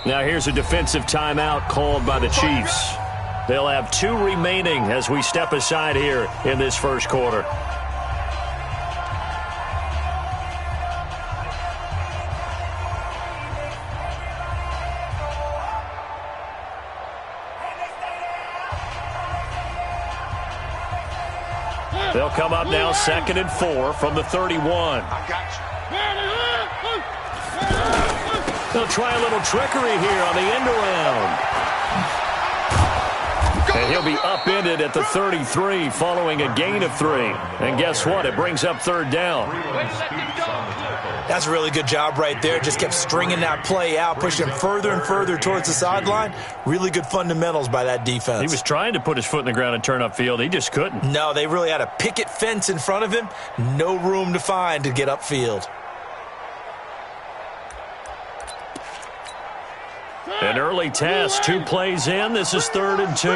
Now here's a defensive timeout called by the Chiefs. They'll have 2 remaining as we step aside here in this first quarter. They'll come up now 2nd and 4 from the 31. They'll try a little trickery here on the end around. And he'll be upended at the 33 following a gain of 3. And guess what? It brings up 3rd down. That's a really good job right there. Just kept stringing that play out, pushing him further and further towards the sideline. Really good fundamentals by that defense. He was trying to put his foot in the ground and turn upfield. He just couldn't. No, they really had a picket fence in front of him. No room to find to get upfield. An early test, 2 plays in. This is 3rd and 2.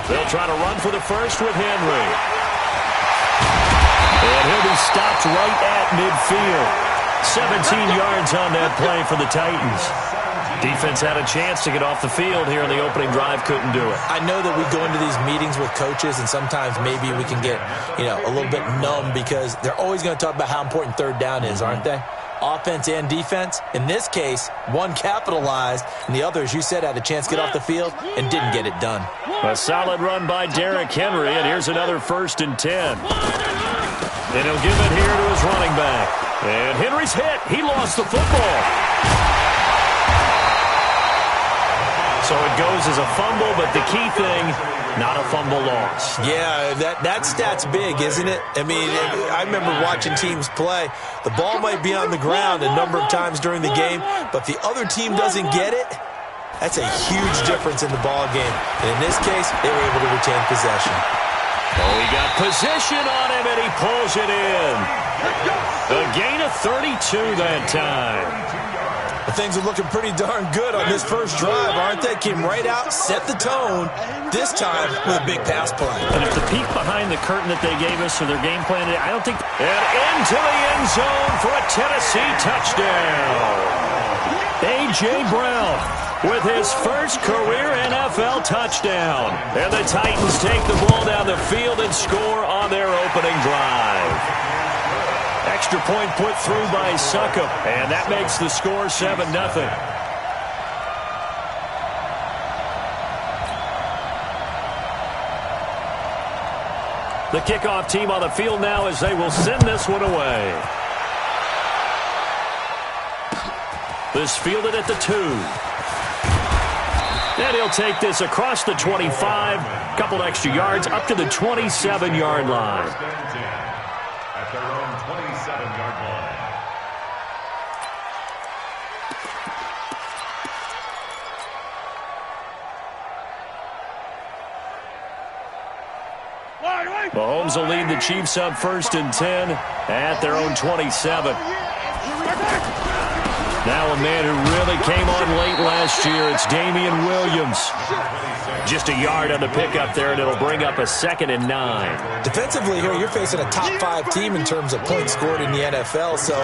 They'll try to run for the first with Henry. And he'll be stopped right at midfield. 17 yards on that play for the Titans. Defense had a chance to get off the field here in the opening drive, couldn't do it. I know that we go into these meetings with coaches, and sometimes maybe we can get, a little bit numb because they're always going to talk about how important 3rd down is, aren't they? Offense and defense. In this case, one capitalized, and the other, as you said, had a chance to get off the field and didn't get it done. A solid run by Derrick Henry, and here's another 1st and 10. And he'll give it here to his running back. And Henry's hit. He lost the football. So it goes as a fumble, but the key thing, not a fumble loss. Yeah, that stat's big, isn't it? I mean, I remember watching teams play. The ball might be on the ground a number of times during the game, but if the other team doesn't get it, that's a huge difference in the ball game. And in this case, they were able to retain possession. Oh, he got position on him, and he pulls it in. A gain of 32 that time. Well, things are looking pretty darn good on this first drive, aren't they? Came right out, set the tone, this time with a big pass play. And if the peek behind the curtain that they gave us or their game plan, I don't think... And into the end zone for a Tennessee touchdown. A.J. Brown with his first career NFL touchdown. And the Titans take the ball down the field and score on their opening drive. Extra point put through by Succop, and that makes the score 7-0. The kickoff team on the field now as they will send this one away. This fielded at the 2. And he'll take this across the 25, couple extra yards up to the 27-yard line. At their own 27-yard line. Mahomes will lead the Chiefs up 1st and 10 at their own 27. Now a man who really came on late last year, it's Damian Williams. Just a yard on the pickup there, and it'll bring up a 2nd and 9. Defensively here, you're facing a top 5 team in terms of points scored in the NFL. So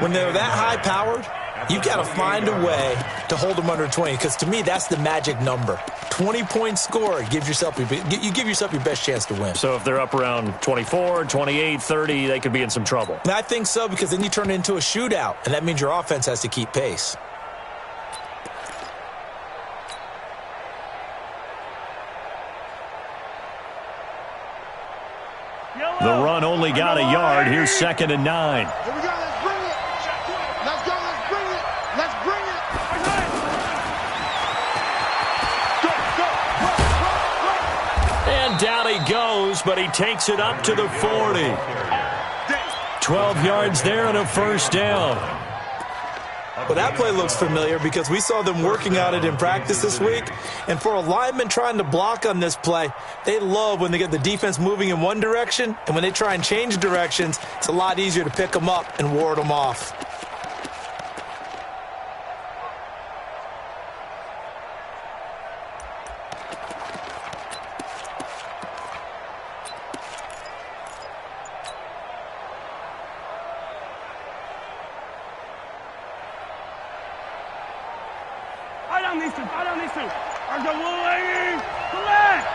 when they're that high-powered, you've got to find a way to hold them under 20, because to me, that's the magic number. 20 points scored, you give yourself your best chance to win. So if they're up around 24, 28, 30, they could be in some trouble. And I think so, because then you turn it into a shootout, and that means your offense has to keep pace. The run only got a yard. Here's 2nd and 9. Here we go. Let's bring it. Let's go. Let's bring it. Let's bring it. Go. And down he goes, but he takes it up to the 40. 12 yards there and a 1st down. Well, that play looks familiar because we saw them working on it in practice this week. And for a lineman trying to block on this play, they love when they get the defense moving in one direction, and when they try and change directions, it's a lot easier to pick them up and ward them off. Tie down these two. Tie down these two. Our good little lady. Collect.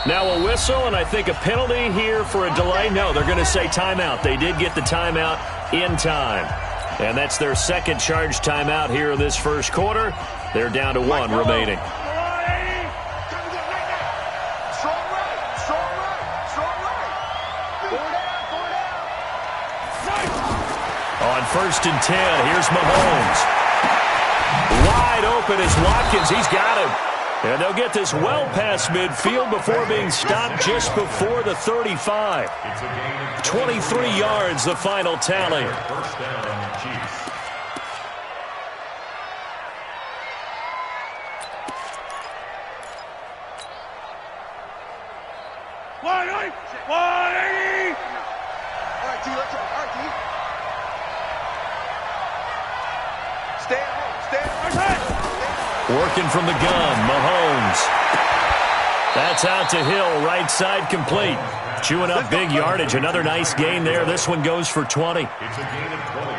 Now a whistle, and I think a penalty here for a delay. No, they're going to say timeout. They did get the timeout in time. And that's their second charge timeout here in this first quarter. They're down to one remaining. On 1st and 10, here's Mahomes. Wide open is Watkins. He's got him. And they'll get this well past midfield before being stopped just before the 35. 23 yards, the final tally. First down, Chiefs. All right, T, let's go. All right, T. Stay at home. Stay at home. Working from the gun, Mahomes. That's out to Hill, right side complete. Chewing up big yardage. Another nice gain there. This one goes for 20. It's a gain of 20.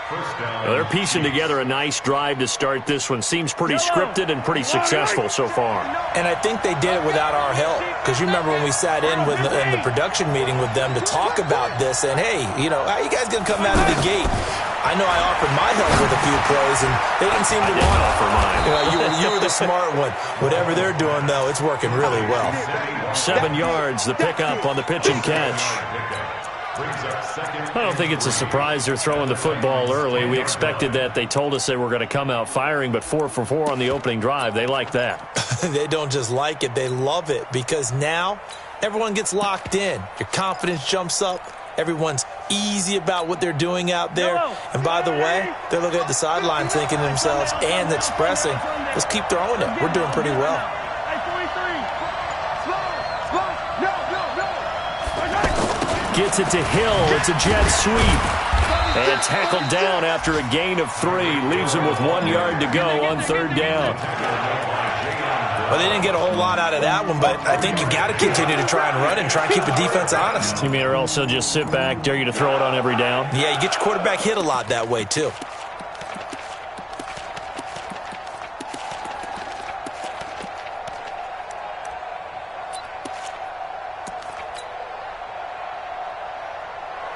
First down. Well, they're piecing together a nice drive to start this one. Seems pretty scripted and pretty successful so far. And I think they did it without our help. Because you remember when we sat in the production meeting with them to talk about this, and hey, you know, how you guys going to come out of the gate? I know I offered my help with a few plays, and they didn't seem to want to offer mine. You were the smart one. Whatever they're doing, though, it's working really well. 7 yards, the pickup on the pitch and catch. I don't think it's a surprise they're throwing the football early. We expected that. They told us they were going to come out firing, but 4 for 4 on the opening drive. They like that. They don't just like it, they love it, because now everyone gets locked in. Your confidence jumps up. Everyone's easy about what they're doing out there. And by the way, they're looking at the sideline thinking to themselves and expressing, let's keep throwing it. We're doing pretty well. Gets it to Hill. It's a jet sweep. And tackled down after a gain of 3. Leaves him with 1 yard to go on 3rd down. Well, they didn't get a whole lot out of that one, but I think you got to continue to try and run and try and keep the defense honest. You mean, or else they'll just sit back, dare you to throw it on every down? Yeah, you get your quarterback hit a lot that way, too.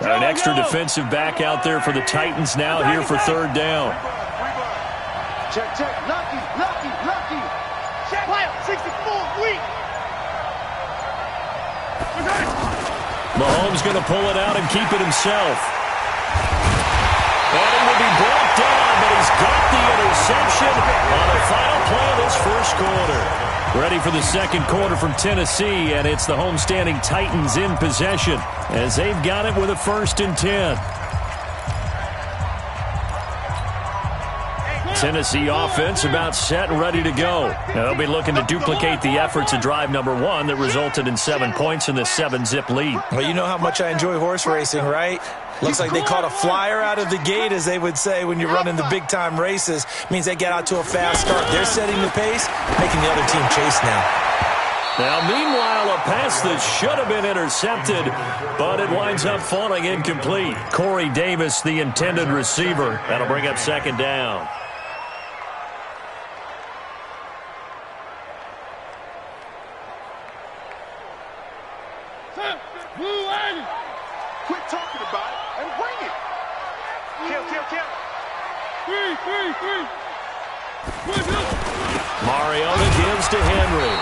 An extra defensive back out there for the Titans now here for 3rd down. Check, check. Lucky. Check. Player, 64, weak. Mahomes going to pull it out and keep it himself. And he will be brought down, but he's got the interception on the final play of this first quarter. Ready for the second quarter from Tennessee, and it's the homestanding Titans in possession as they've got it with a 1st and 10. Tennessee offense about set and ready to go. Now they'll be looking to duplicate the efforts of drive number 1 that resulted in 7 points in this 7-zip lead. Well, you know how much I enjoy horse racing, right? Looks like they caught a flyer out of the gate, as they would say when you're running the big-time races. Means they get out to a fast start. They're setting the pace, making the other team chase now. Now, meanwhile, a pass that should have been intercepted, but it winds up falling incomplete. Corey Davis, the intended receiver. That'll bring up 2nd down. Quit talking about it and bring it. Kill. Mariota gives to Henry.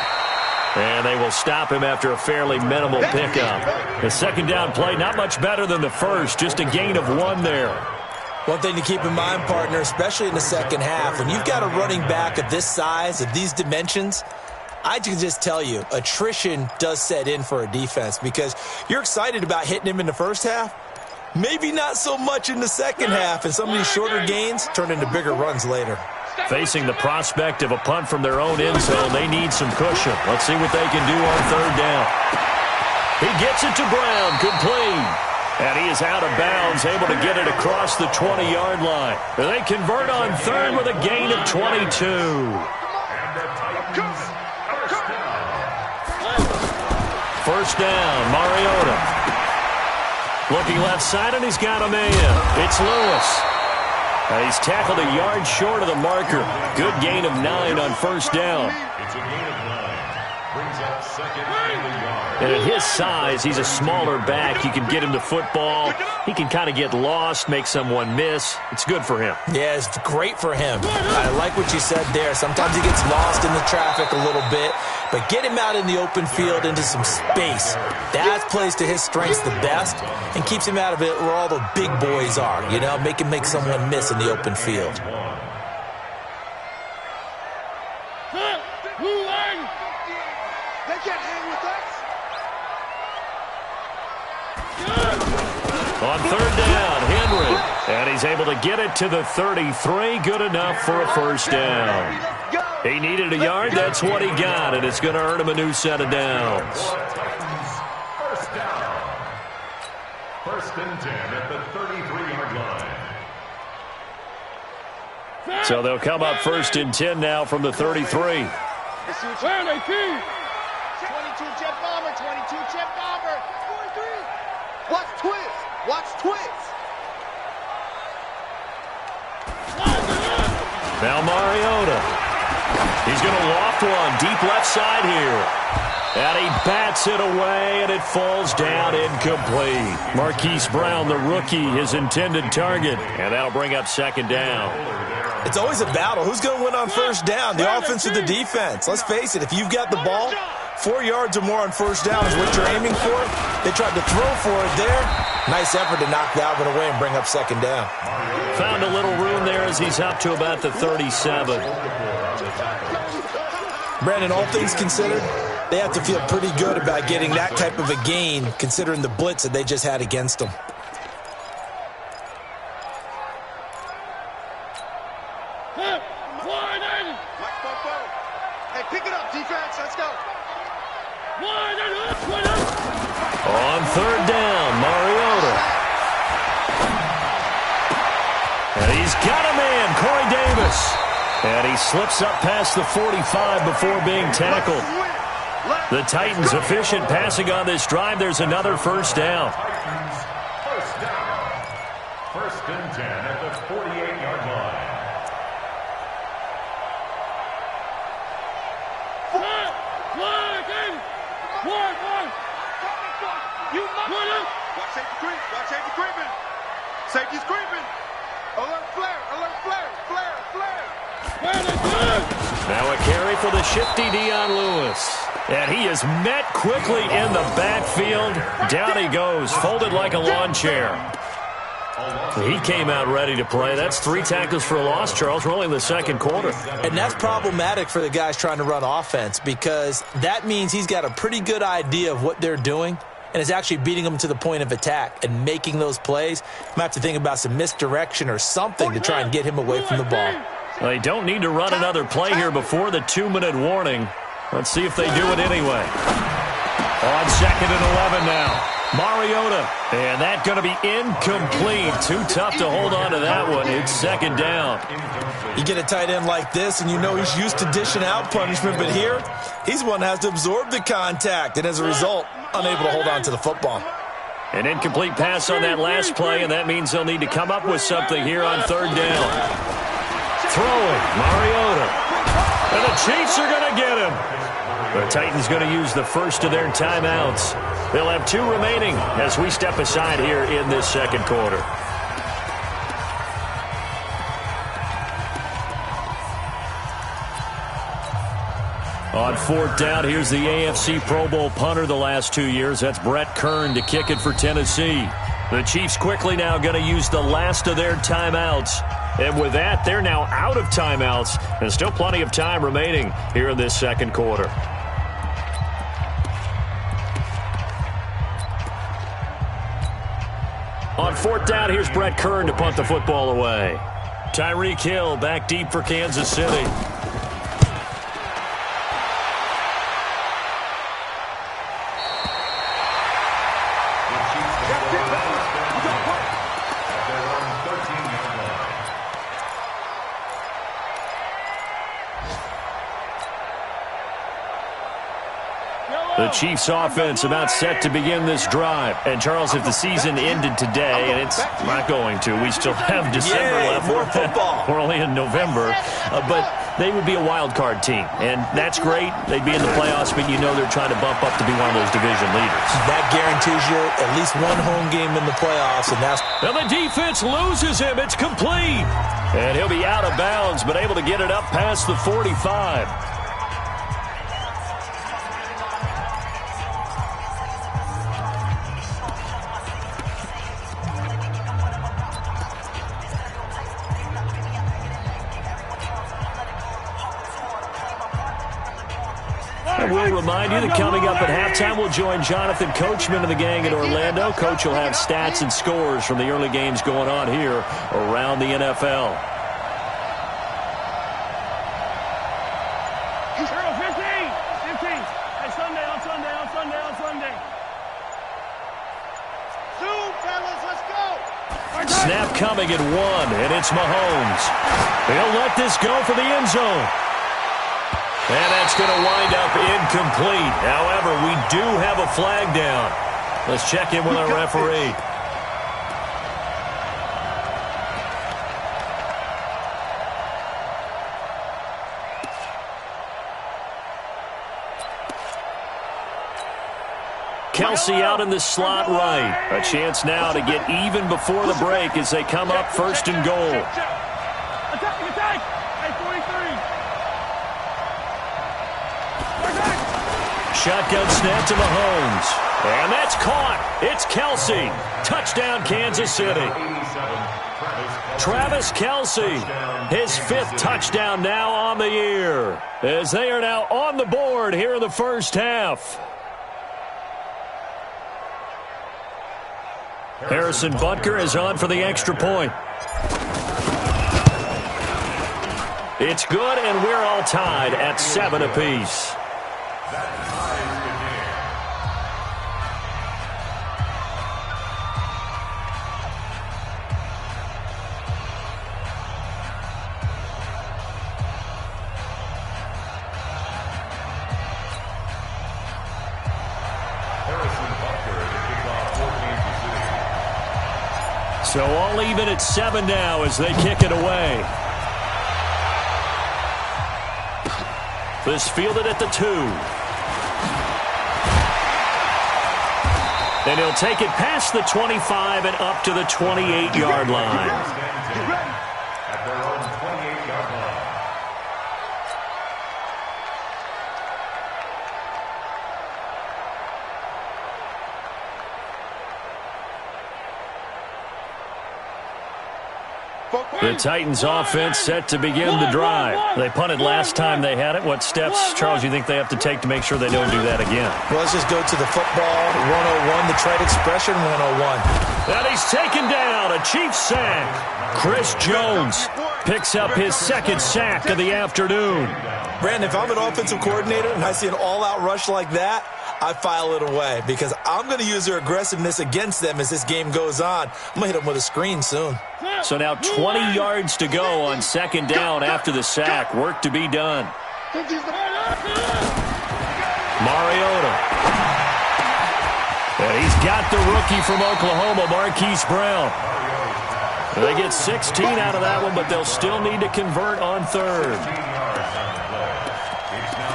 And they will stop him after a fairly minimal pickup. The 2nd down play, not much better than the first, just a gain of 1 there. One thing to keep in mind, partner, especially in the second half, when you've got a running back of this size, of these dimensions, I can just tell you, attrition does set in for a defense because you're excited about hitting him in the first half. Maybe not so much in the second half, and some of these shorter gains turn into bigger runs later. Facing the prospect of a punt from their own end zone, they need some cushion. Let's see what they can do on 3rd down. He gets it to Brown, complete. And he is out of bounds, able to get it across the 20-yard line. They convert on 3rd with a gain of 22. First down, Mariota. Looking left side, and he's got a man. It's Lewis. He's tackled a yard short of the marker. Good gain of 9 on first down. It's a gain of 9. Brings up second and a yard. And at his size, he's a smaller back. You can get him to football. He can kind of get lost, make someone miss. It's good for him. Yeah, it's great for him. I like what you said there. Sometimes he gets lost in the traffic a little bit, but get him out in the open field into some space. That plays to his strengths the best and keeps him out of it where all the big boys are, you know, make him make someone miss in the open field. They can't hang with us. On third down, Henry. And he's able to get it to the 33. Good enough for a first down. He needed a yard. That's what he got, and it's going to earn him a new set of downs. First down. First and 10 at the 33-yard line. So they'll come up first and 10 now from the 33. 22 jet bomber, 22 jet bomber. 43. Watch twist. Watch twist. Now Mariota. He's going to loft one deep left side here. And he bats it away, and it falls down incomplete. Marquise Brown, the rookie, his intended target. And that'll bring up second down. It's always a battle. Who's going to win on first down, the offense or the defense? Let's face it, if you've got the ball, 4 yards or more on first down is what you're aiming for. They tried to throw for it there. Nice effort to knock that one away and bring up second down. Found a little room there as he's up to about the 37. Brandon, all things considered, they have to feel pretty good about getting that type of a gain considering the blitz that they just had against them. Hey, pick it up, defense. Let's go. On third down, Mariota. And he's got a man, Corey Davis. And he slips up past the 45 before being tackled. The Titans efficient passing on this drive. There's another first down. First down. First and 10 at the 48-yard line. Watch safety creep. Watch safety creeping. Safety's creeping. Alert flare. Alert flare. Flare. Flare. Now a carry for the shifty Dion Lewis. And he is met quickly in the backfield. Down he goes, folded like a lawn chair. He came out ready to play. That's 3 tackles for a loss, Charles. We're only in the second quarter. And that's problematic for the guys trying to run offense because that means he's got a pretty good idea of what they're doing and is actually beating them to the point of attack and making those plays. Might have to think about some misdirection or something to try and get him away from the ball. They don't need to run another play here before the 2-minute warning. Let's see if they do it anyway. On second and 11 now. Mariota, and that going to be incomplete. Too tough to hold on to that one. It's second down. You get a tight end like this, and you know he's used to dishing out punishment, but here, he's one that has to absorb the contact, and as a result, unable to hold on to the football. An incomplete pass on that last play, and that means they'll need to come up with something here on third down. Throwing, Mariota. And the Chiefs are going to get him. The Titans going to use the first of their timeouts. They'll have 2 remaining as we step aside here in this second quarter. On fourth down, here's the AFC Pro Bowl punter the last 2 years. That's Brett Kern to kick it for Tennessee. The Chiefs quickly now going to use the last of their timeouts. And with that, they're now out of timeouts. And still plenty of time remaining here in this second quarter. On fourth down, here's Brett Kern to punt the football away. Tyreek Hill back deep for Kansas City. The Chiefs offense about set to begin this drive. And, Charles, if the season ended today, and it's not going to, we still have December left. More football. We're only in November. But they would be a wild card team. And that's great. They'd be in the playoffs, but you know they're trying to bump up to be one of those division leaders. That guarantees you at least one home game in the playoffs, and that's... Now the defense loses him. It's complete. And he'll be out of bounds, but able to get it up past the 45. We'll remind you that coming up at halftime, we'll join Jonathan Coachman and the gang in Orlando. Coach will have stats and scores from the early games going on here around the NFL. Snap coming at 1, and it's Mahomes. He'll let this go for the end zone. And that's going to wind up incomplete. However, we do have a flag down. Let's check in with our referee. Kelsey out in the slot right. A chance now to get even before the break as they come up first and goal. Shotgun snap to Mahomes. And that's caught. It's Kelsey. Touchdown, Kansas City. Travis Kelsey, his 5th touchdown now on the year, as they are now on the board here in the first half. Harrison Butker is on for the extra point. It's good, and we're all tied at 7 apiece. So all even at 7 now as they kick it away. This fielded at the 2. And he'll take it past the 25 and up to the 28-yard line. At their own 28-yard line. The Titans offense set to begin the drive. They punted last time they had it. What steps, Charles, you think they have to take to make sure they don't do that again? Well, let's just go to the football 101, the trade expression 101. And he's taken down, a Chiefs sack. Chris Jones picks up his 2nd sack of the afternoon. Brandon, if I'm an offensive coordinator and I see an all-out rush like that, I file it away because I'm going to use their aggressiveness against them as this game goes on. I'm going to hit them with a screen soon. So now 20 yards to go on 2nd down after the sack. Work to be done. Mariota. And he's got the rookie from Oklahoma, Marquise Brown. They get 16 out of that one, but they'll still need to convert on 3rd.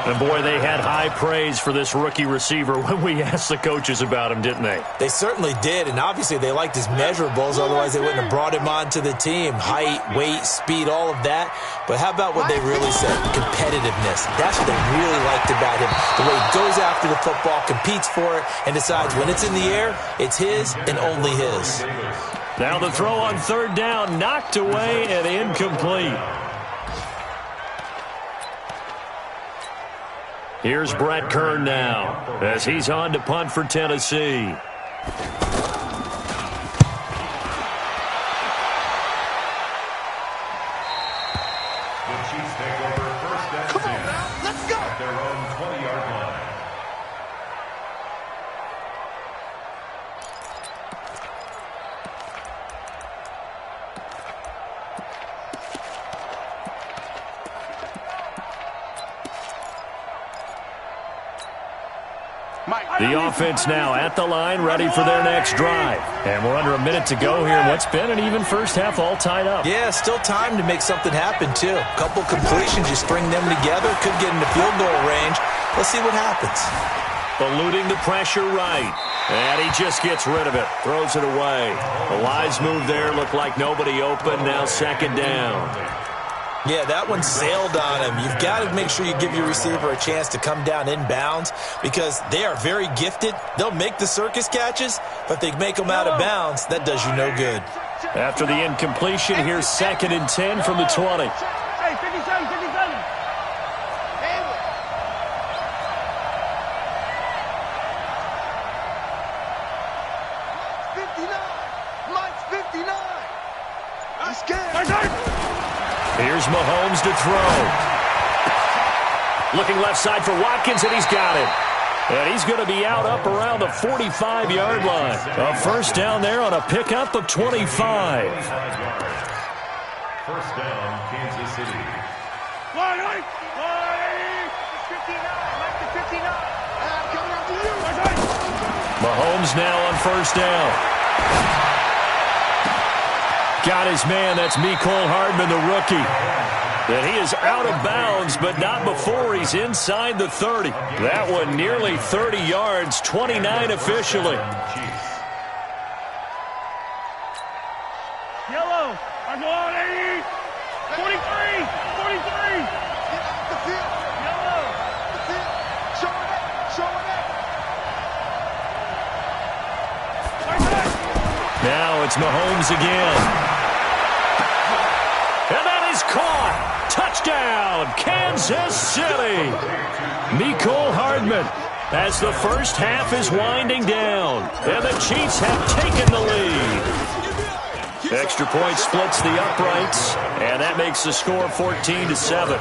And, boy, they had high praise for this rookie receiver when we asked the coaches about him, didn't they? They certainly did, and obviously they liked his measurables. Otherwise, they wouldn't have brought him onto the team. Height, weight, speed, all of that. But how about what they really said? Competitiveness. That's what they really liked about him. The way he goes after the football, competes for it, and decides when it's in the air, it's his and only his. Now the throw on 3rd down, knocked away and incomplete. Here's Brett Kern now as he's on to punt for Tennessee. The Chiefs take over 1st and 10. Let's go. At their own 20-yard line. The offense now at the line, ready for their next drive. And we're under a minute to go here in what's been an even first half, all tied up. Yeah, still time to make something happen, too. A couple completions, you string them together, could get into field goal range. Let's see what happens. Eluding the pressure right. And he just gets rid of it. Throws it away. The Lions move there. Look like nobody open. Now second down. Yeah, that one sailed on him. You've got to make sure you give your receiver a chance to come down inbounds because they are very gifted. They'll make the circus catches, but they make them out of bounds. That does you no good. After the incompletion, here's second and 10 from the 20. Hey, 57, 57. Here's Mahomes to throw. Looking left side for Watkins, and he's got it. And he's going to be out up around the 45-yard line. A first down there on a pickup of 25. First down, Kansas City. Mahomes now on first down. Got his man. That's Mecole Hardman, the rookie. And he is out of bounds, but not before he's inside the 30. That one nearly 30 yards, 29 officially. Yellow. 43. 43. Yellow. Show it. Now it's Mahomes again. And that is caught. Touchdown, Kansas City. Mecole Hardman as the first half is winding down. And the Chiefs have taken the lead. Extra point splits the uprights. And that makes the score 14-7.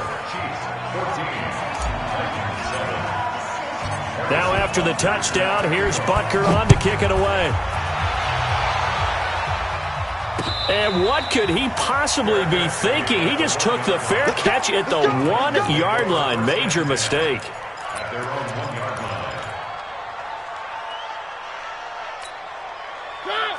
Now after the touchdown, here's Butker on to kick it away. And what could he possibly be thinking? He just took the fair catch at the 1-yard line. Major mistake. At their own 1-yard line.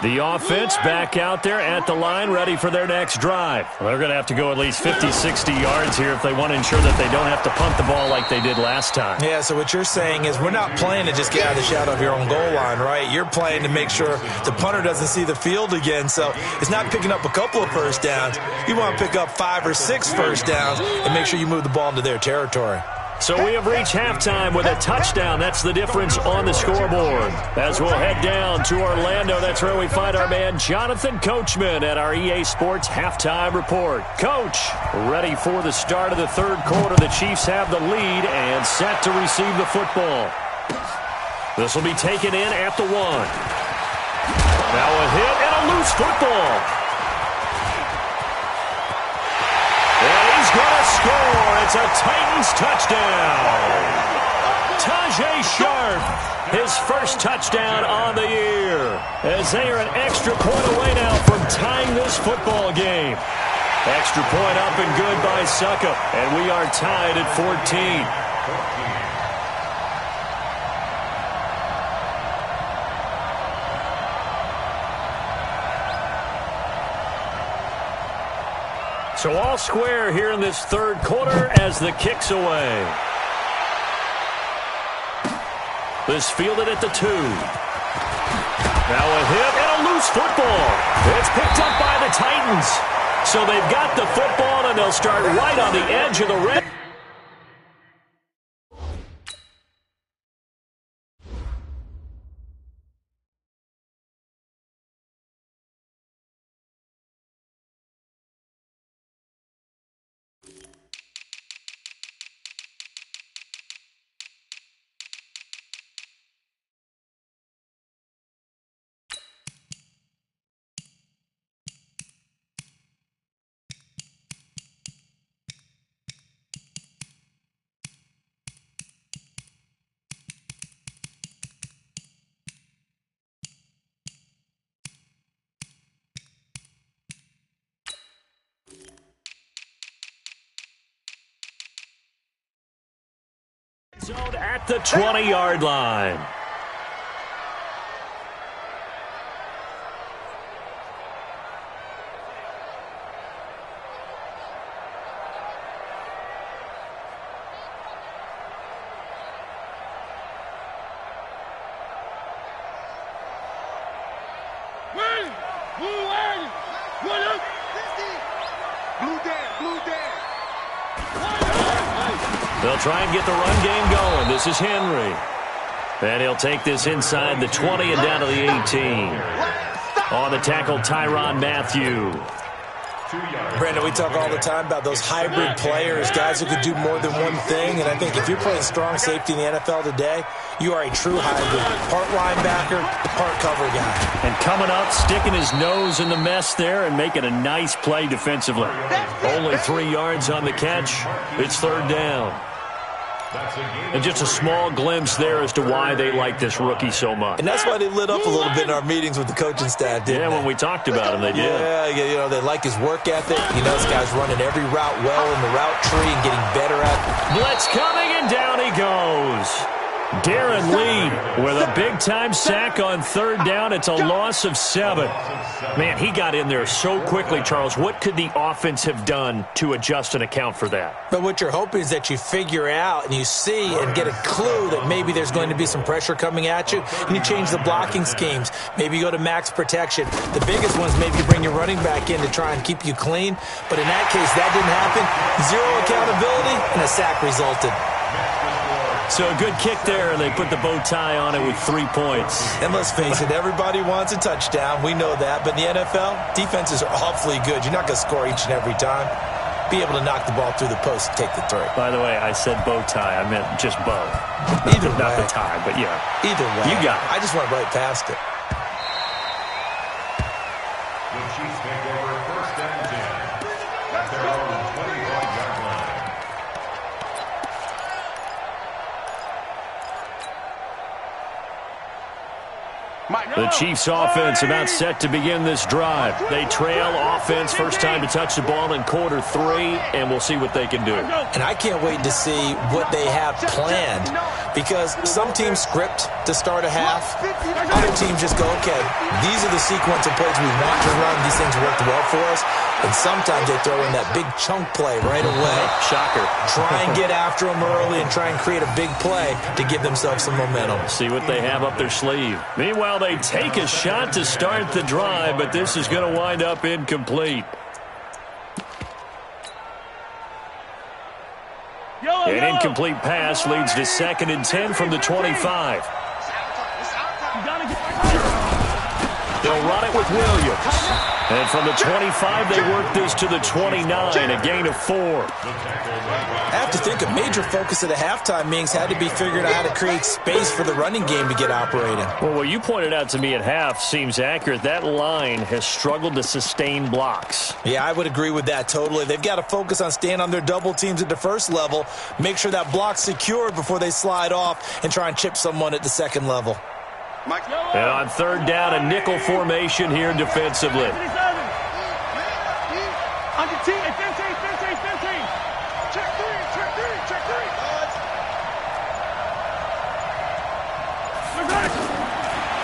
The offense back out there at the line, ready for their next drive. Well, they're going to have to go at least 50, 60 yards here if they want to ensure that they don't have to punt the ball like they did last time. Yeah, so what you're saying is we're not playing to just get out of the shadow of your own goal line, right? You're playing to make sure the punter doesn't see the field again. So it's not picking up a couple of first downs. You want to pick up 5 or 6 first downs and make sure you move the ball into their territory. So we have reached halftime with a touchdown. That's the difference on the scoreboard. As we'll head down to Orlando, that's where we find our man Jonathan Coachman at our EA Sports Halftime Report. Coach, ready for the start of the third quarter. The Chiefs have the lead and set to receive the football. This will be taken in at the 1. Now a hit and a loose football. Going to score. It's a Titans touchdown. Tajay Sharp, his first touchdown on the year. As they are an extra point away now from tying this football game. Extra point up and good by Suckup. And we are tied at 14. So all square here in this third quarter as the kick's away. This fielded at the 2. Now a hit and a loose football. It's picked up by the Titans. So they've got the football and they'll start right on the edge of the red. Zone at the 20-yard line. They'll try and get the run game going. This is Henry. And he'll take this inside the 20 and down to the 18. On the tackle, Tyrann Mathieu. Brandon, we talk all the time about those hybrid players, guys who could do more than one thing. And I think if you're playing strong safety in the NFL today, you are a true hybrid. Part linebacker, part cover guy. And coming up, sticking his nose in the mess there and making a nice play defensively. Only 3 yards on the catch. It's third down. And just a small glimpse there as to why they like this rookie so much. And that's why they lit up a little bit in our meetings with the coaching staff, didn't they? When we talked about him, they did. Yeah, they like his work ethic. This guy's running every route well in the route tree and getting better at it. Blitz coming, and down he goes. Darren Lee with a big-time sack on third down. It's a loss of 7. Man, he got in there so quickly, Charles. What could the offense have done to adjust and account for that? But what you're hoping is that you figure out and you see and get a clue that maybe there's going to be some pressure coming at you, and you change the blocking schemes. Maybe you go to max protection. The biggest one is maybe you bring your running back in to try and keep you clean. But in that case, that didn't happen. 0 accountability, and a sack resulted. So a good kick there, and they put the bow tie on it with 3 points. And let's face it, everybody wants a touchdown. We know that. But in the NFL, defenses are awfully good. You're not going to score each and every time. Be able to knock the ball through the post and take the 3. By the way, I said bow tie. I meant just bow. Either way. Not the tie, but yeah. Either way. You got it. I just went right past it. The Chiefs take over first and 10 at their own 25-yard line. The Chiefs offense about set to begin this drive. They trail offense, first time to touch the ball in quarter 3, and we'll see what they can do. And I can't wait to see what they have planned, because some teams script to start a half. Other teams just go, okay, these are the sequence of plays we want to run. These things worked well for us. And sometimes they throw in that big chunk play right away. Shocker. Try and get after them early and try and create a big play to give themselves some momentum. See what they have up their sleeve. Meanwhile, they take a shot to start the drive, but this is going to wind up incomplete. An incomplete pass leads to 2nd and 10 from the 25. They'll run it with Williams. And from the 25, they work this to the 29, a gain of 4. I have to think a major focus at the halftime meetings had to be figuring out how to create space for the running game to get operating. Well, what you pointed out to me at half seems accurate. That line has struggled to sustain blocks. Yeah, I would agree with that totally. They've got to focus on staying on their double teams at the first level, make sure that block's secured before they slide off and try and chip someone at the second level. And on third down, a nickel formation here defensively.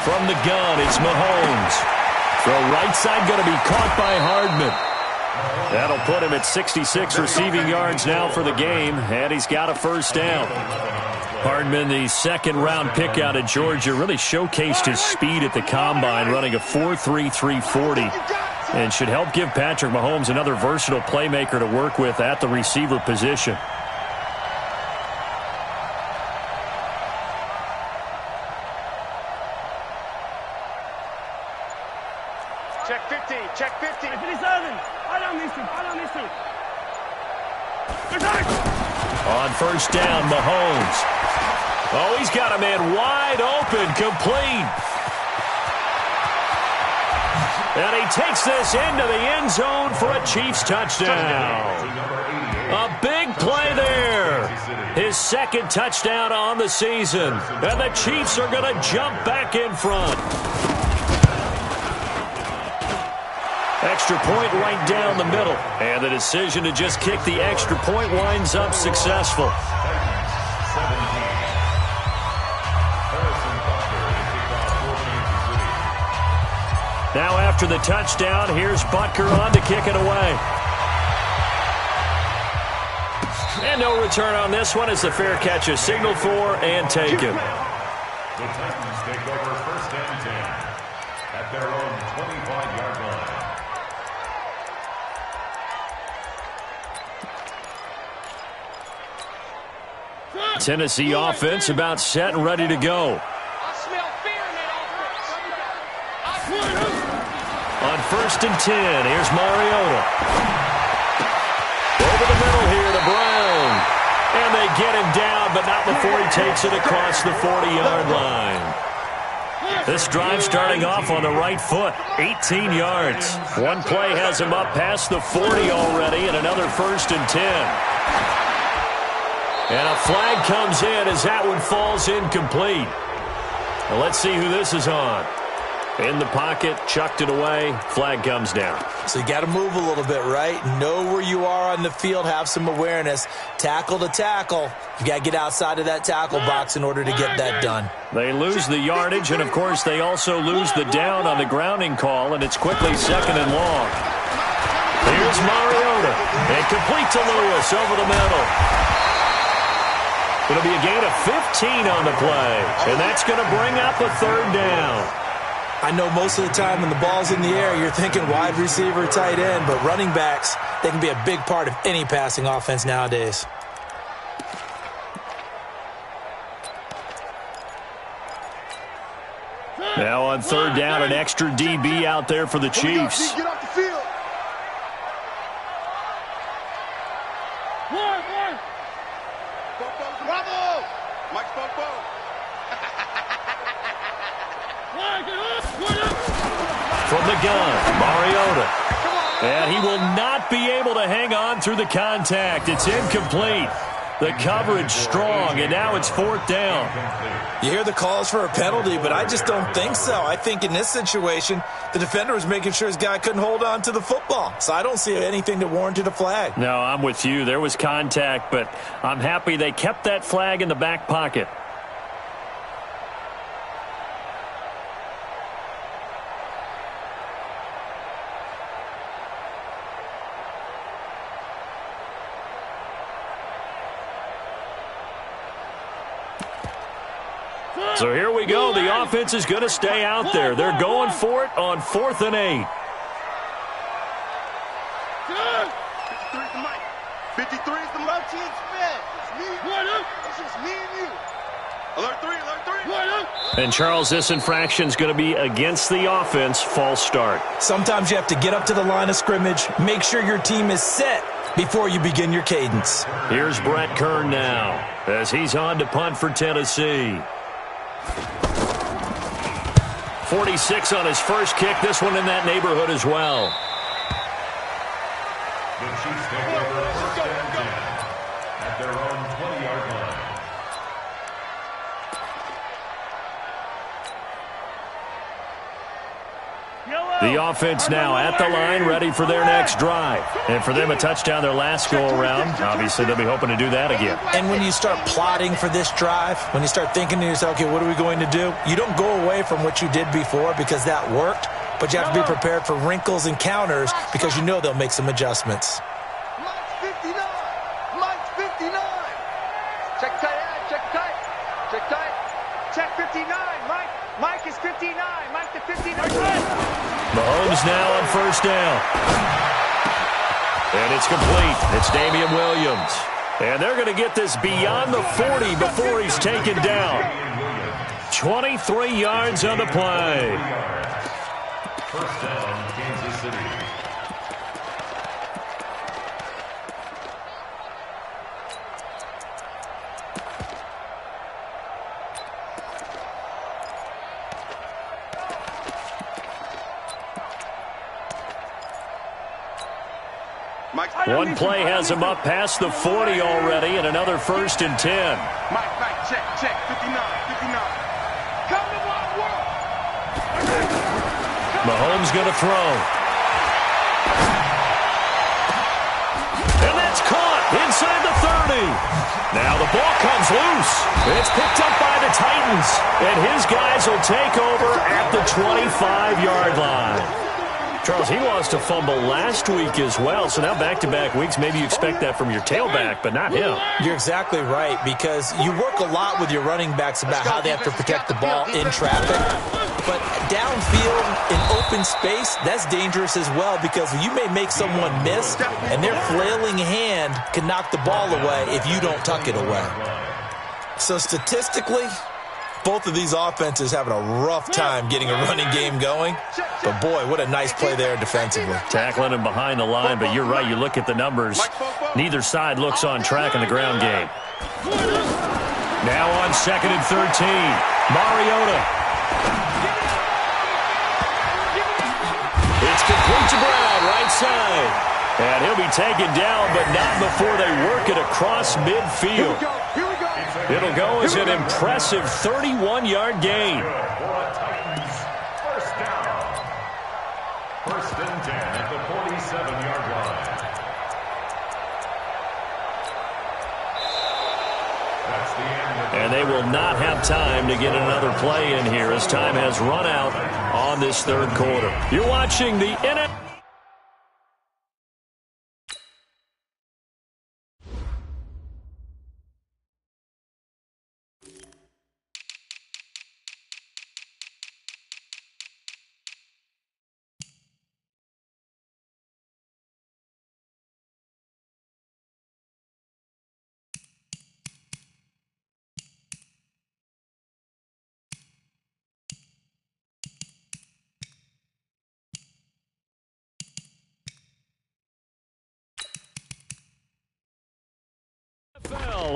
From the gun, it's Mahomes. Throw right side going to be caught by Hardman. That'll put him at 66 receiving yards now for the game, and he's got a first down. Hardman, the second-round pick out of Georgia, really showcased his speed at the combine, running a 4.3 340, and should help give Patrick Mahomes another versatile playmaker to work with at the receiver position. Check 50, check 50. On first down, Mahomes. Oh, he's got a man wide open, complete. And he takes this into the end zone for a Chiefs touchdown. A big play there. His 2nd touchdown on the season. And the Chiefs are going to jump back in front. Extra point right down the middle. And the decision to just kick the extra point winds up successful. Now after the touchdown, here's Butker on to kick it away. And no return on this one as the fair catch is signaled for and taken. The Titans take over first and 10 at their own 25-yard line. Tennessee offense about set and ready to go. I smell fear in that offense. On 1st and 10, here's Mariota. Over the middle here to Brown. And they get him down, but not before he takes it across the 40-yard line. This drive starting off on the right foot, 18 yards. One play has him up past the 40 already, and another 1st and 10. And a flag comes in as that one falls incomplete. Now let's see who this is on. In the pocket, chucked it away, flag comes down. So you got to move a little bit, right? Know where you are on the field, have some awareness. Tackle to tackle. You got to get outside of that tackle box in order to get that done. They lose the yardage, and of course they also lose the down on the grounding call, and it's quickly 2nd and long. Here's Mariota, and complete to Lewis over the middle. It'll be a gain of 15 on the play, and that's going to bring up a 3rd down. I know most of the time when the ball's in the air, you're thinking wide receiver, tight end, but running backs, they can be a big part of any passing offense nowadays. Now on 3rd down, an extra DB out there for the Chiefs. Get off the field. Bravo! Mike Spopo. From the gun, Mariota. And he will not be able to hang on through the contact. It's incomplete. The coverage strong, and now it's 4th down. You hear the calls for a penalty, but I just don't think so. I think in this situation, the defender was making sure his guy couldn't hold on to the football. So I don't see anything that warranted a flag. No, I'm with you. There was contact, but I'm happy they kept that flag in the back pocket. So here we go. The offense is going to stay out there. They're going for it on 4th and 8. 53 is the Mike. 53 is the Mike. It's me. It's just me and you. Alert 3, alert 3. And Charles, this infraction is going to be against the offense. False start. Sometimes you have to get up to the line of scrimmage, make sure your team is set before you begin your cadence. Here's Brett Kern now as he's on to punt for Tennessee. 46 on his first kick. This one in that neighborhood as well. The Chiefs take over 1st and 10 at their own 20-yard line. The offense now at the line, ready for their next drive. And for them, a touchdown their last go-around. Obviously, they'll be hoping to do that again. And when you start plotting for this drive, when you start thinking to yourself, okay, what are we going to do? You don't go away from what you did before because that worked, but you have to be prepared for wrinkles and counters because you know they'll make some adjustments. Mike's 59. Mike's 59. Check tight, check tight. Check tight. Check 59. Mike is 59. Mike the 59. Mahomes now on 1st down. And it's complete. It's Damian Williams. And they're going to get this beyond the 40 before he's taken down. 23 yards on the play. 1st down, Kansas City. One play has him up past the 40 already, and another 1st and 10. Mike, check, 59. Come to my world. Mahomes going to throw. And that's caught inside the 30. Now the ball comes loose. It's picked up by the Titans, and his guys will take over at the 25-yard line. Charles, he lost a fumble last week as well, so now back-to-back weeks, maybe you expect that from your tailback, but not him. You're exactly right, because you work a lot with your running backs about how they have to protect the ball in traffic. But downfield, in open space, that's dangerous as well, because you may make someone miss, and their flailing hand can knock the ball away if you don't tuck it away. So statistically, both of these offenses having a rough time getting a running game going. But, boy, what a nice play there defensively. Tackling him behind the line, but you're right. You look at the numbers. Neither side looks on track in the ground game. Now on 2nd and 13. Mariota. It's complete to Brown, right side. And he'll be taken down, but not before they work it across midfield. It'll go as an impressive 31-yard gain. First down. 1st and 10 at the 47-yard line. That's the end. And they will not have time to get another play in here as time has run out on this 3rd quarter. You're watching the NFL.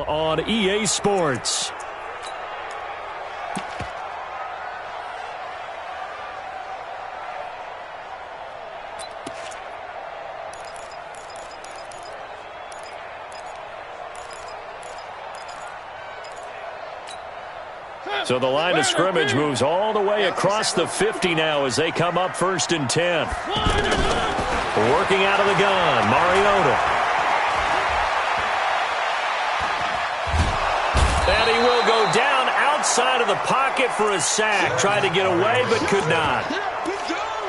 On EA Sports. So the line of scrimmage moves all the way across the 50 now as they come up 1st and 10. Working out of the gun, Mariota. And he will go down outside of the pocket for a sack. Tried to get away, but could not.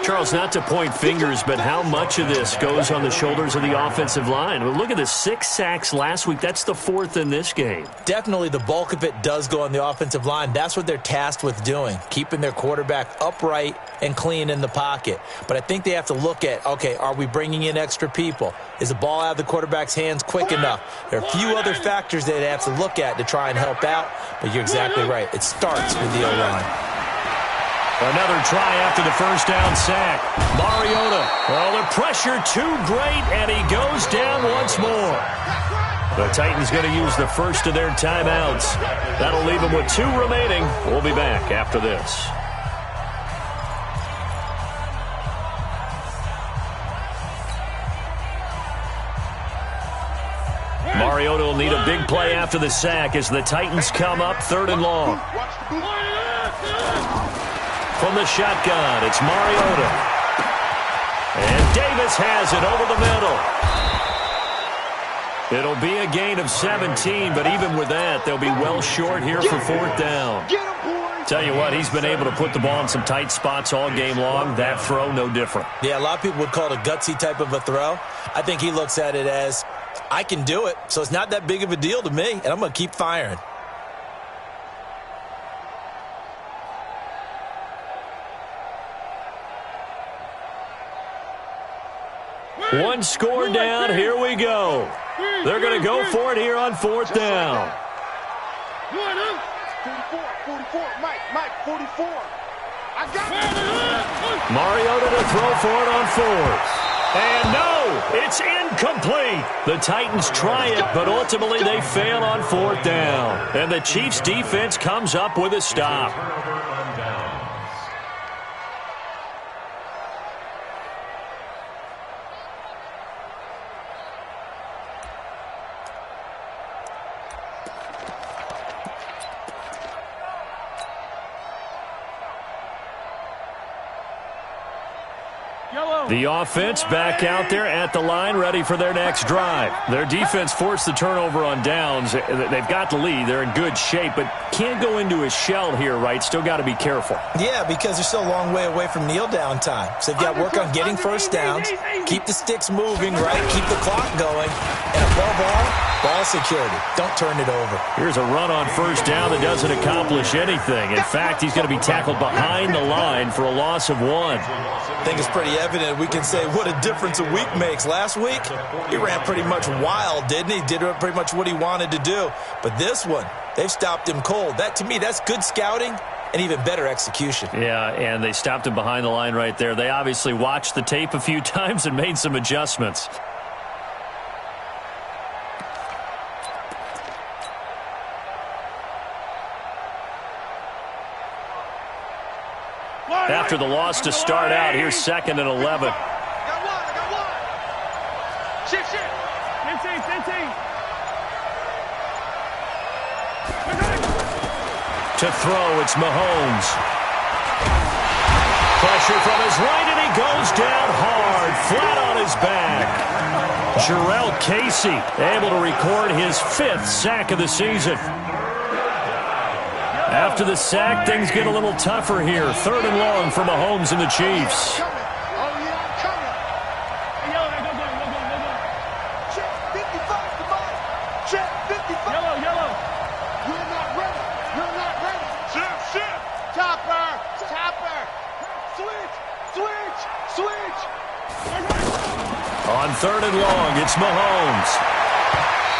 Charles, not to point fingers, but how much of this goes on the shoulders of the offensive line? Well, look at the 6 sacks last week. That's the 4th in this game. Definitely the bulk of it does go on the offensive line. That's what they're tasked with doing, keeping their quarterback upright and clean in the pocket. But I think they have to look at, okay, are we bringing in extra people? Is the ball out of the quarterback's hands quick enough? There are a few other factors they have to look at to try and help out, but you're exactly right. It starts with the O-line. Another try after the 1st down sack. Mariota. Well, the pressure too great, and he goes down once more. The Titans going to use the 1st of their timeouts. That'll leave them with 2 remaining. We'll be back after this. Mariota will need a big play after the sack as the Titans come up 3rd and long. From the shotgun, it's Mariota. And Davis has it over the middle. It'll be a gain of 17, but even with that, they'll be well short here for 4th down. Tell you what, he's been able to put the ball in some tight spots all game long. That throw, no different. Yeah, a lot of people would call it a gutsy type of a throw. I think he looks at it as, I can do it, so it's not that big of a deal to me, and I'm going to keep firing. One score down. Here we go. They're going to go for it here on 4th down. 44, Mike, 44. I got it. Mariota to throw for it on 4th. And no, it's incomplete. The Titans try it, but ultimately they fail on 4th down. And the Chiefs' defense comes up with a stop. The offense back out there at the line, ready for their next drive. Their defense forced the turnover on downs. They've got the lead. They're in good shape, but can't go into a shell here, right? Still got to be careful. Yeah, because they're still a long way away from kneel down time. So they've got to work on getting 1st downs, keep the sticks moving, right? Keep the clock going. And above all, ball security. Don't turn it over. Here's a run on 1st down that doesn't accomplish anything. In fact, he's going to be tackled behind the line for a loss of 1. I think it's pretty evident. We can say what a difference a week makes. Last week, he ran pretty much wild, didn't he? Did pretty much what he wanted to do. But this one, They've stopped him cold. That, to me, that's good scouting and even better execution. Yeah, and they stopped him behind the line right there. They obviously watched the tape a few times and made some adjustments. After the loss to start out, here's 2nd and 11. I got one. Shift. 15. To throw, it's Mahomes. Pressure from his right, and he goes down hard, flat on his back. Jarrell Casey able to record his 5th sack of the season. After the sack, things get a little tougher here. 3rd and long for Mahomes and the Chiefs. On 3rd and long, it's Mahomes.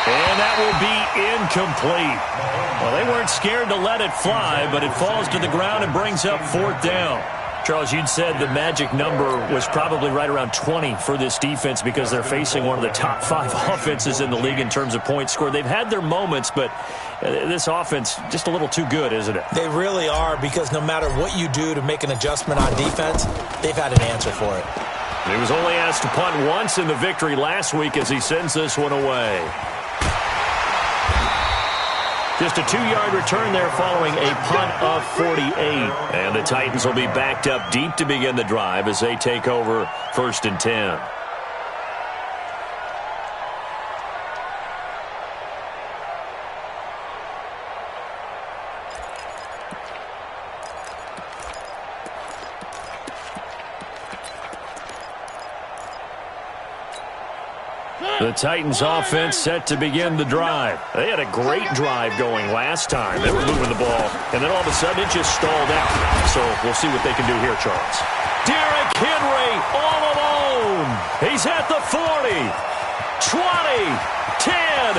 And that will be incomplete. Well, they weren't scared to let it fly, but it falls to the ground and brings up 4th down. Charles, you'd said the magic number was probably right around 20 for this defense because they're facing one of the top 5 offenses in the league in terms of points scored. They've had their moments, but this offense just a little too good, isn't it? They really are, because no matter what you do to make an adjustment on defense, they've had an answer for it. He was only asked to punt once in the victory last week as he sends this one away. Just a 2-yard return there following a punt of 48. And the Titans will be backed up deep to begin the drive as they take over 1st and 10. The Titans offense set to begin the drive. They had a great drive going last time. They were moving the ball, and then all of a sudden it just stalled out. So we'll see what they can do here, Charles. Derrick Henry all alone. He's at the 40, 20, 10.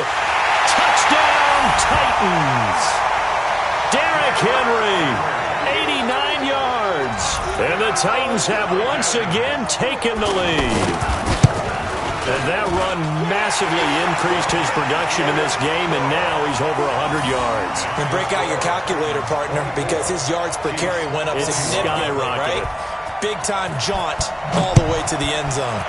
Touchdown, Titans. Derrick Henry, 89 yards. And the Titans have once again taken the lead. And that run massively increased his production in this game, and now he's over 100 yards. And break out your calculator, partner, because his yards per carry went up significantly, right? Big-time jaunt all the way to the end zone.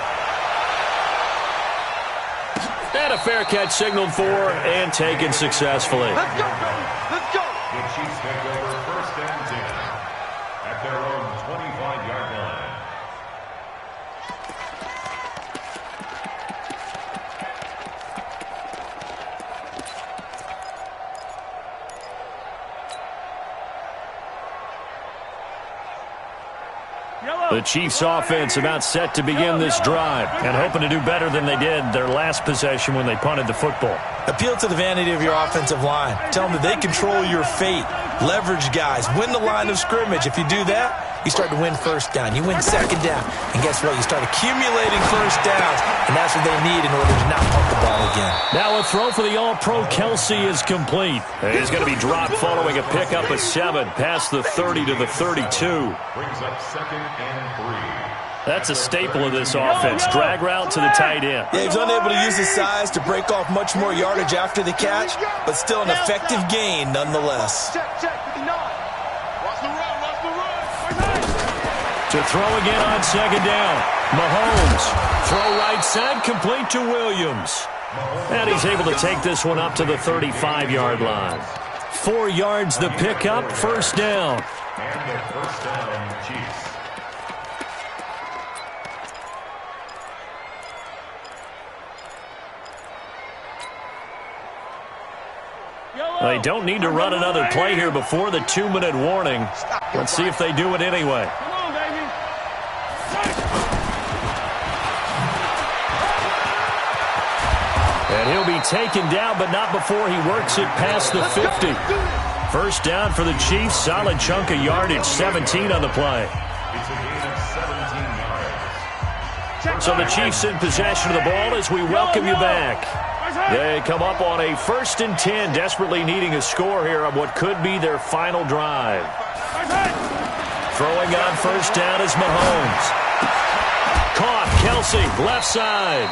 And a fair catch signaled for and taken successfully. Let's go, baby. Let's go. The Chiefs take over 1st and 10 at their own 25-yard line. The Chiefs offense about set to begin this drive and hoping to do better than they did their last possession when they punted the football. Appeal to the vanity of your offensive line. Tell them that they control your fate. Leverage guys. Win the line of scrimmage. If you do that, you start to win 1st down. You win 2nd down. And guess what? You start accumulating 1st downs. And that's what they need in order to not pump the ball again. Now a throw for the All-Pro Kelsey is complete. He's going to be dropped following a pickup of 7 past the 30 to the 32. Brings up 2nd and 3. That's a staple of this offense. Drag route to the tight end. Yeah, he's unable to use his size to break off much more yardage after the catch, but still an effective gain nonetheless. Check, 59. Watch the run. To throw again on 2nd down. Mahomes. Throw right side, complete to Williams. And he's able to take this one up to the 35-yard line. 4 yards the pickup, 1st down. And the 1st down, Chiefs. They don't need to run another play here before the 2-minute warning. Let's see if they do it anyway. Come on, baby. And he'll be taken down, but not before he works it past the 50. 1st down for the Chiefs. Solid chunk of yardage, 17 on the play. It's a gain of 17 yards. So the Chiefs in possession of the ball as we welcome you back. They come up on a 1st and 10, desperately needing a score here on what could be their final drive. Throwing on 1st down is Mahomes. Caught, Kelsey, left side.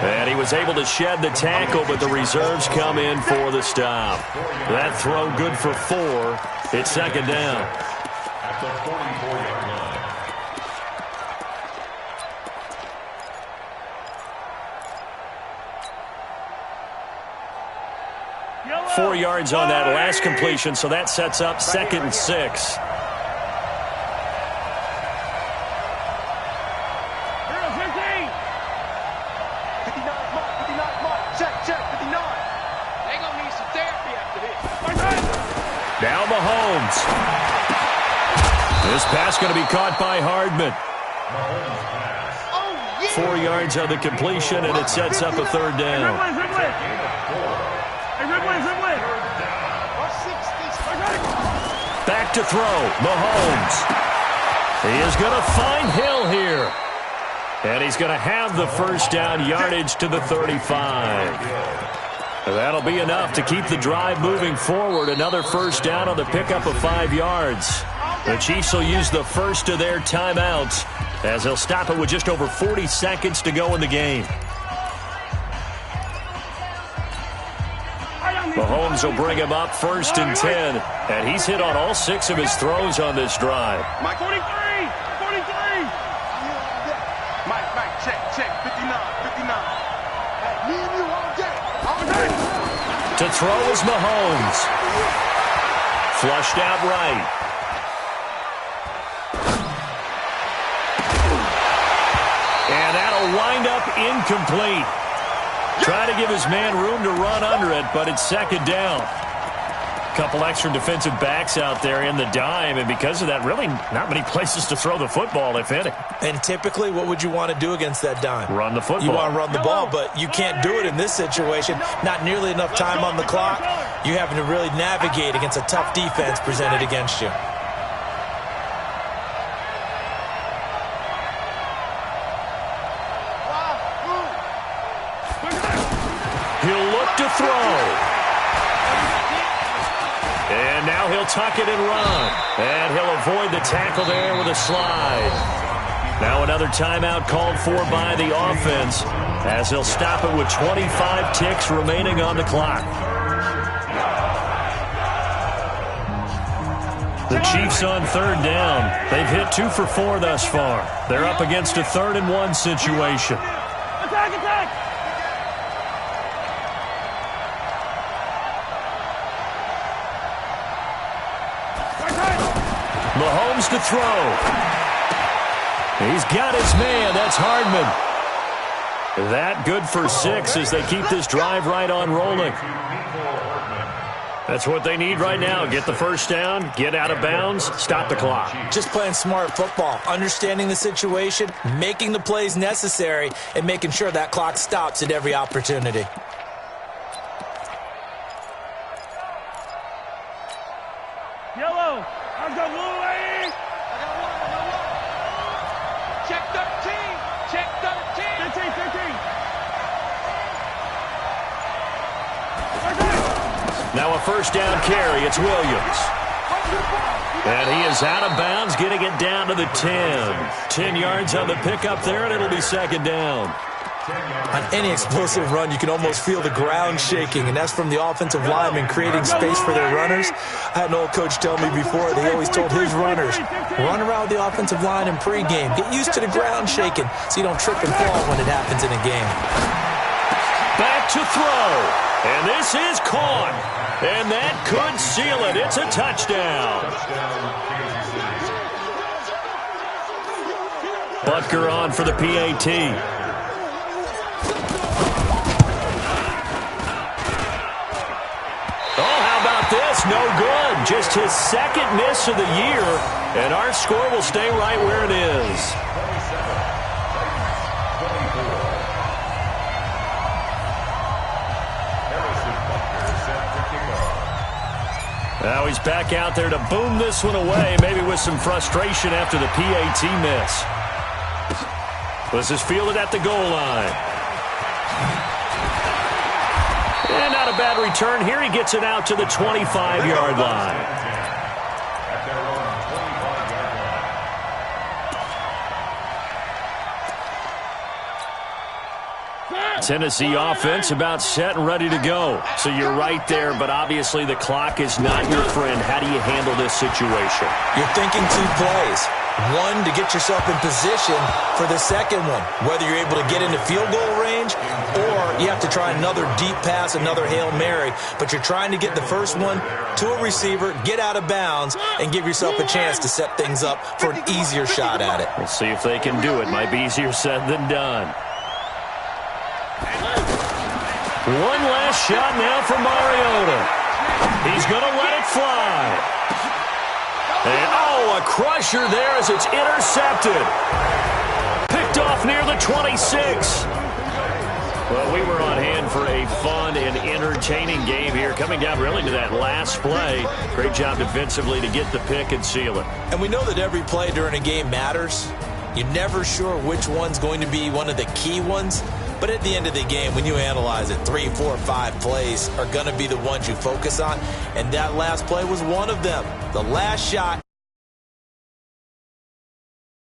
And he was able to shed the tackle, but the reserves come in for the stop. That throw good for 4. It's 2nd down. At the 44-yard line. 4 yards on that last completion, so that sets up 2nd and 6. Now Mahomes. This pass going to be caught by Hardman. 4 yards on the completion, and it sets up a 3rd down. Back to throw, Mahomes. He is going to find Hill here. And he's going to have the 1st down, yardage to the 35. That'll be enough to keep the drive moving forward. Another 1st down on the pickup of 5 yards. The Chiefs will use the first of their timeouts as they'll stop it with just over 40 seconds to go in the game. Mahomes will bring him up 1st and 10, and he's hit on all 6 of his throws on this drive. Mike, 43! 43! Mike, check, 59. Me and you all day. To throw is Mahomes. Flushed out right. And that'll wind up incomplete. Try to give his man room to run under it, but it's 2nd down. Couple extra defensive backs out there in the dime, and because of that, really not many places to throw the football, if any. And typically, what would you want to do against that dime? Run the football. You want to run the ball, but you can't do it in this situation. Not nearly enough time on the clock. You're having to really navigate against a tough defense presented against you. He'll look to throw. And now he'll tuck it and run. And he'll avoid the tackle there with a slide. Now another timeout called for by the offense as he'll stop it with 25 ticks remaining on the clock. The Chiefs on 3rd down. They've hit 2 for 4 thus far. They're up against a 3rd and 1 situation. Attack! Mahomes to throw. He's got his man. That's Hardman. That good for 6 as they keep this drive right on rolling. That's what they need right now. Get the 1st down, get out of bounds, stop the clock. Just playing smart football, understanding the situation, making the plays necessary, and making sure that clock stops at every opportunity. Yellow. I've got blue lane. Check 13. Check 13. 15. Now a 1st down carry. It's Williams. And he is out of bounds, getting it down to the 10. 10 yards on the pickup there, and it'll be 2nd down. On any explosive run, you can almost feel the ground shaking, and that's from the offensive linemen creating space for their runners. I had an old coach tell me before, they always told his runners, run around the offensive line in pregame. Get used to the ground shaking so you don't trip and fall when it happens in a game. Back to throw. And this is caught. And that could seal it. It's a touchdown. Butker on for the PAT. This no good. Just his 2nd miss of the year, and our score will stay right where it is. Now he's back out there to boom this one away, maybe with some frustration after the PAT miss. This is fielded at the goal line. And not a bad return here. He gets it out to the 25-yard line. At their own 25-yard line. Tennessee offense about set and ready to go. So you're right there, but obviously the clock is not your friend. How do you handle this situation? You're thinking 2 plays. One, to get yourself in position for the second one, whether you're able to get into field goal range or you have to try another deep pass, another Hail Mary, but you're trying to get the first one to a receiver, get out of bounds, and give yourself a chance to set things up for an easier shot at it. We'll see if they can do it. Might be easier said than done. One last shot now for Mariota. He's going to let it fly. And, a crusher there as it's intercepted. Picked off near the 26. Well, we were on hand for a fun and entertaining game here. Coming down really to that last play. Great job defensively to get the pick and seal it. And we know that every play during a game matters. You're never sure which one's going to be one of the key ones. But at the end of the game, when you analyze it, 3, 4, 5 plays are going to be the ones you focus on. And that last play was one of them. The last shot.